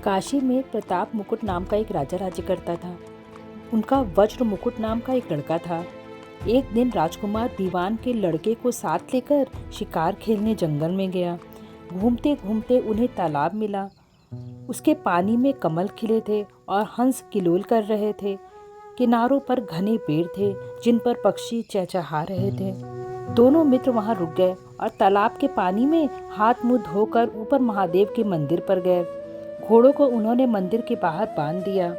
काशी में प्रताप मुकुट नाम का एक राजा राज्य करता था। उनका वज्र मुकुट नाम का एक लड़का था। एक दिन राजकुमार दीवान के लड़के को साथ लेकर शिकार खेलने जंगल में गया। घूमते घूमते उन्हें तालाब मिला। उसके पानी में कमल खिले थे और हंस किलोल कर रहे थे। किनारों पर घने पेड़ थे जिन पर पक्षी चहचहा रहे थे। दोनों मित्र वहां रुक गए और तालाब के पानी में हाथ मुंह धोकर ऊपर महादेव के मंदिर पर गए। घोड़ों को उन्होंने मंदिर के बाहर बांध दिया।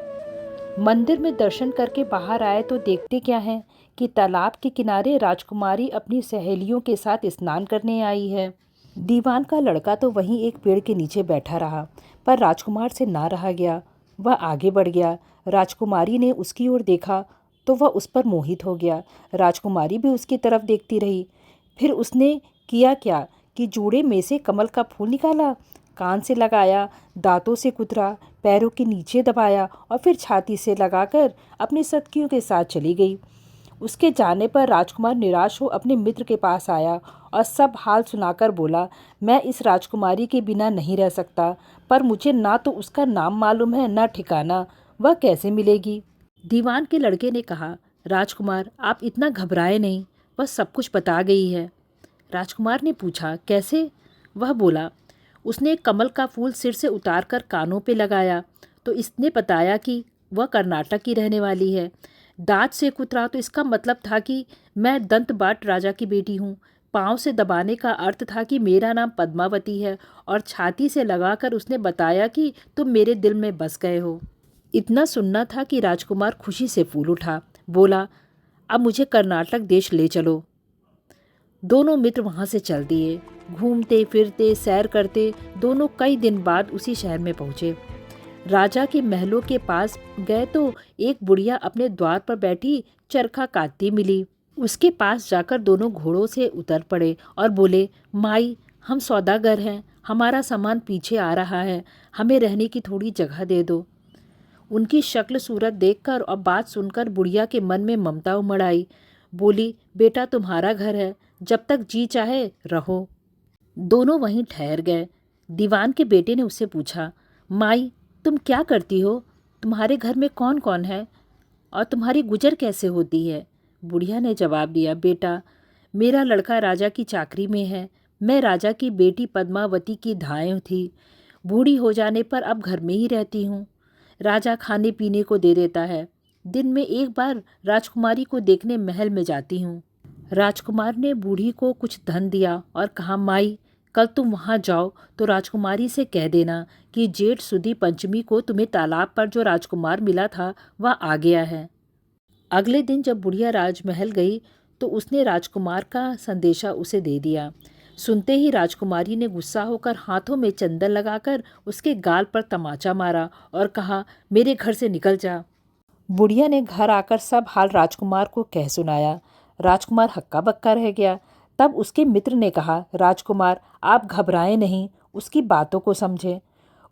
मंदिर में दर्शन करके बाहर आए तो देखते क्या है कि तालाब के किनारे राजकुमारी अपनी सहेलियों के साथ स्नान करने आई है। दीवान का लड़का तो वहीं एक पेड़ के नीचे बैठा रहा, पर राजकुमार से ना रहा गया। वह आगे बढ़ गया। राजकुमारी ने उसकी ओर देखा तो वह उस पर मोहित हो गया। राजकुमारी भी उसकी तरफ देखती रही। फिर उसने किया क्या कि जूड़े में से कमल का फूल निकाला, कान से लगाया, दांतों से कुतरा, पैरों के नीचे दबाया और फिर छाती से लगाकर अपनी सतकियों के साथ चली गई। उसके जाने पर राजकुमार निराश हो अपने मित्र के पास आया और सब हाल सुनाकर बोला, मैं इस राजकुमारी के बिना नहीं रह सकता, पर मुझे ना तो उसका नाम मालूम है ना ठिकाना, वह कैसे मिलेगी। दीवान के लड़के ने कहा, राजकुमार आप इतना घबराए नहीं, वह सब कुछ बता गई है। राजकुमार ने पूछा, कैसे? वह बोला, उसने कमल का फूल सिर से उतारकर कानों पे लगाया तो इसने बताया कि वह कर्नाटक की रहने वाली है। दांत से कुतरा तो इसका मतलब था कि मैं दंतबाट राजा की बेटी हूँ। पाँव से दबाने का अर्थ था कि मेरा नाम पद्मावती है और छाती से लगाकर उसने बताया कि तुम मेरे दिल में बस गए हो। इतना सुनना था कि राजकुमार खुशी से फूल उठा। बोला, अब मुझे कर्नाटक देश ले चलो। दोनों मित्र वहाँ से चल दिए। घूमते फिरते सैर करते दोनों कई दिन बाद उसी शहर में पहुँचे। राजा के महलों के पास गए तो एक बुढ़िया अपने द्वार पर बैठी चरखा काटती मिली। उसके पास जाकर दोनों घोड़ों से उतर पड़े और बोले, माई हम सौदागर हैं, हमारा सामान पीछे आ रहा है, हमें रहने की थोड़ी जगह दे दो। उनकी शक्ल सूरत देखकर और बात सुनकर बुढ़िया के मन में ममता उमड़ आई। बोली, बेटा तुम्हारा घर है, जब तक जी चाहे रहो। दोनों वहीं ठहर गए। दीवान के बेटे ने उससे पूछा, माई तुम क्या करती हो? तुम्हारे घर में कौन कौन है और तुम्हारी गुजर कैसे होती है? बुढ़िया ने जवाब दिया, बेटा मेरा लड़का राजा की चाकरी में है, मैं राजा की बेटी पद्मावती की धाय थी। बूढ़ी हो जाने पर अब घर में ही रहती हूँ। राजा खाने पीने को दे देता है, दिन में एक बार राजकुमारी को देखने महल में जाती हूँ। राजकुमार ने बूढ़ी को कुछ धन दिया और कहा, माई कल तुम वहाँ जाओ तो राजकुमारी से कह देना कि जेठ सुदी पंचमी को तुम्हें तालाब पर जो राजकुमार मिला था वह आ गया है। अगले दिन जब बुढ़िया राजमहल गई तो उसने राजकुमार का संदेशा उसे दे दिया। सुनते ही राजकुमारी ने गुस्सा होकर हाथों में चंदन लगाकर उसके गाल पर तमाचा मारा और कहा, मेरे घर से निकल जा। बुढ़िया ने घर आकर सब हाल राजकुमार को कह सुनाया। राजकुमार हक्का बक्का रह गया। तब उसके मित्र ने कहा, राजकुमार आप घबराएं नहीं, उसकी बातों को समझें।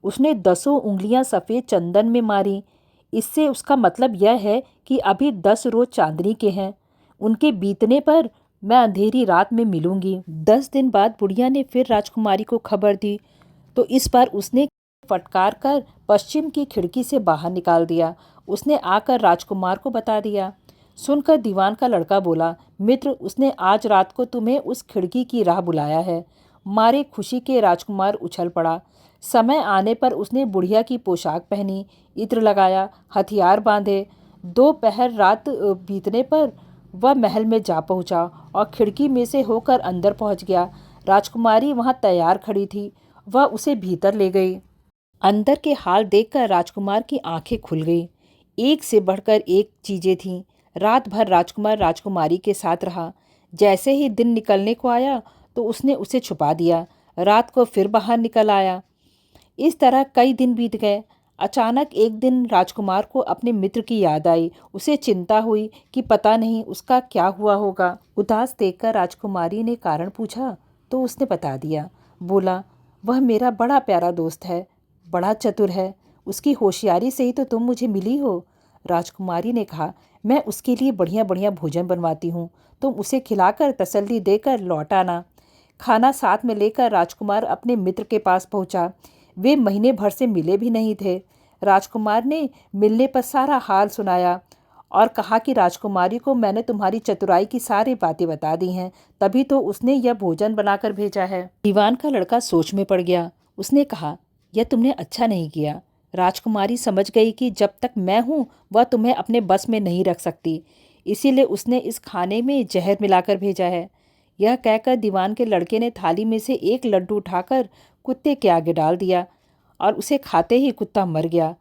उसने 10 उंगलियां सफ़ेद चंदन में मारी, इससे उसका मतलब यह है कि अभी 10 रोज चांदनी के हैं, उनके बीतने पर मैं अंधेरी रात में मिलूंगी। 10 दिन बाद बुढ़िया ने फिर राजकुमारी को खबर दी तो इस बार उसने फटकार कर पश्चिम की खिड़की से बाहर निकाल दिया। उसने आकर राजकुमार को बता दिया। सुनकर दीवान का लड़का बोला, मित्र उसने आज रात को तुम्हें उस खिड़की की राह बुलाया है। मारे खुशी के राजकुमार उछल पड़ा। समय आने पर उसने बुढ़िया की पोशाक पहनी, इत्र लगाया, हथियार बांधे। 2 पहर रात बीतने पर वह महल में जा पहुंचा और खिड़की में से होकर अंदर पहुंच गया। राजकुमारी वहां तैयार खड़ी थी। वह उसे भीतर ले गई। अंदर के हाल देखकर राजकुमार की आंखें खुल गई। एक से बढ़कर एक चीजें थीं। रात भर राजकुमार राजकुमारी के साथ रहा। जैसे ही दिन निकलने को आया तो उसने उसे छुपा दिया। रात को फिर बाहर निकल आया। इस तरह कई दिन बीत गए। अचानक एक दिन राजकुमार को अपने मित्र की याद आई। उसे चिंता हुई कि पता नहीं उसका क्या हुआ होगा। उदास देखकर राजकुमारी ने कारण पूछा तो उसने बता दिया। बोला, वह मेरा बड़ा प्यारा दोस्त है, बड़ा चतुर है, उसकी होशियारी से ही तो तुम मुझे मिली हो। राजकुमारी ने कहा, मैं उसके लिए बढ़िया बढ़िया भोजन बनवाती हूँ, तुम उसे खिलाकर तसल्ली देकर लौट आना। खाना साथ में लेकर राजकुमार अपने मित्र के पास पहुंचा। वे महीने भर से मिले भी नहीं थे। राजकुमार ने मिलने पर सारा हाल सुनाया और कहा कि राजकुमारी को मैंने तुम्हारी चतुराई की सारी बातें बता दी हैं, तभी तो उसने यह भोजन बनाकर भेजा है। दीवान का लड़का सोच में पड़ गया। उसने कहा, यह तुमने अच्छा नहीं किया। राजकुमारी समझ गई कि जब तक मैं हूँ वह तुम्हें अपने बस में नहीं रख सकती, इसीलिए उसने इस खाने में जहर मिलाकर भेजा है। यह कहकर दीवान के लड़के ने थाली में से एक लड्डू उठाकर कुत्ते के आगे डाल दिया और उसे खाते ही कुत्ता मर गया।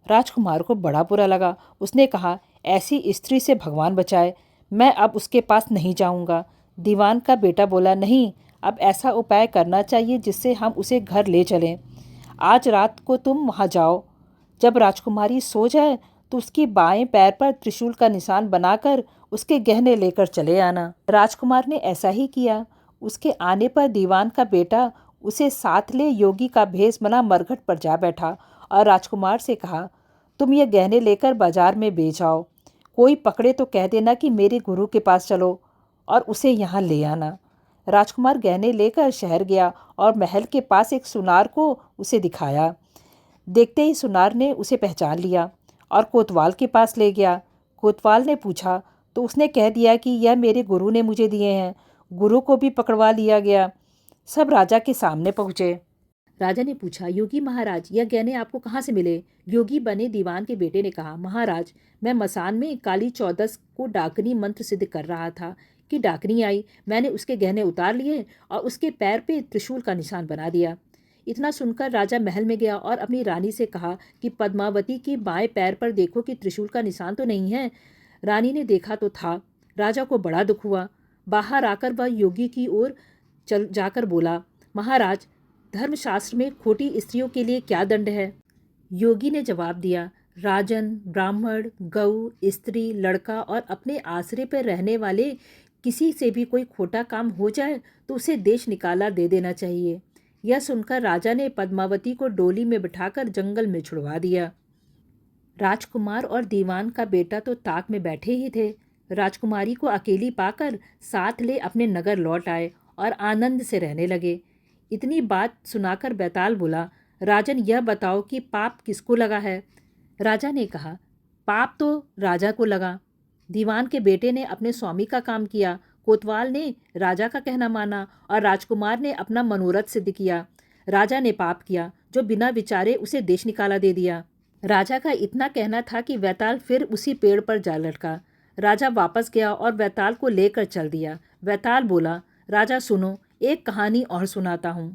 राजकुमार को बड़ा बुरा लगा। उसने कहा, ऐसी स्त्री से भगवान बचाए, मैं अब उसके पास नहीं जाऊंगा। दीवान का बेटा बोला, नहीं, अब ऐसा उपाय करना चाहिए जिससे हम उसे घर ले चलें। आज रात को तुम वहाँ जाओ। जब राजकुमारी सो जाए तो उसकी बाएं पैर पर त्रिशूल का निशान बनाकर उसके गहने लेकर चले आना। राजकुमार ने ऐसा ही किया। उसके आने पर दीवान का बेटा उसे साथ ले योगी का भेष बना मरघट पर जा बैठा और राजकुमार से कहा, तुम ये गहने लेकर बाजार में बेच आओ। कोई पकड़े तो कह देना कि मेरे गुरु के पास चलो और उसे यहाँ ले आना। राजकुमार गहने लेकर शहर गया और महल के पास एक सुनार को उसे दिखाया। देखते ही सुनार ने उसे पहचान लिया और कोतवाल के पास ले गया। कोतवाल ने पूछा तो उसने कह दिया कि यह मेरे गुरु ने मुझे दिए हैं। गुरु को भी पकड़वा लिया गया। सब राजा के सामने पहुँचे। राजा ने पूछा, योगी महाराज, यह गहने आपको कहाँ से मिले? योगी बने दीवान के बेटे ने कहा, महाराज, मैं मसान में काली चौदस को डाकनी मंत्र सिद्ध कर रहा था कि डाकनी आई। मैंने उसके गहने उतार लिए और उसके पैर पे त्रिशूल का निशान बना दिया। इतना सुनकर राजा महल में गया और अपनी रानी से कहा कि पद्मावती के बाएं पैर पर देखो कि त्रिशूल का निशान तो नहीं है। रानी ने देखा तो था। राजा को बड़ा दुख हुआ। बाहर आकर वह योगी की ओर चल जाकर बोला, महाराज, धर्मशास्त्र में खोटी स्त्रियों के लिए क्या दंड है? योगी ने जवाब दिया, राजन, ब्राह्मण, गऊ, स्त्री, लड़का और अपने आश्रय पर रहने वाले किसी से भी कोई खोटा काम हो जाए तो उसे देश निकाला दे देना चाहिए। यह सुनकर राजा ने पद्मावती को डोली में बिठाकर जंगल में छुड़वा दिया। राजकुमार और दीवान का बेटा तो ताक में बैठे ही थे। राजकुमारी को अकेली पाकर साथ ले अपने नगर लौट आए और आनंद से रहने लगे। इतनी बात सुनाकर बैताल बोला, राजन, यह बताओ कि पाप किसको लगा है? राजा ने कहा, पाप तो राजा को लगा। दीवान के बेटे ने अपने स्वामी का काम किया, कोतवाल ने राजा का कहना माना और राजकुमार ने अपना मनोरथ सिद्ध किया। राजा ने पाप किया जो बिना विचारे उसे देश निकाला दे दिया। राजा का इतना कहना था कि बैताल फिर उसी पेड़ पर जा लटका। राजा वापस गया और बैताल को लेकर चल दिया। बैताल बोला, राजा सुनो, एक कहानी और सुनाता हूँ।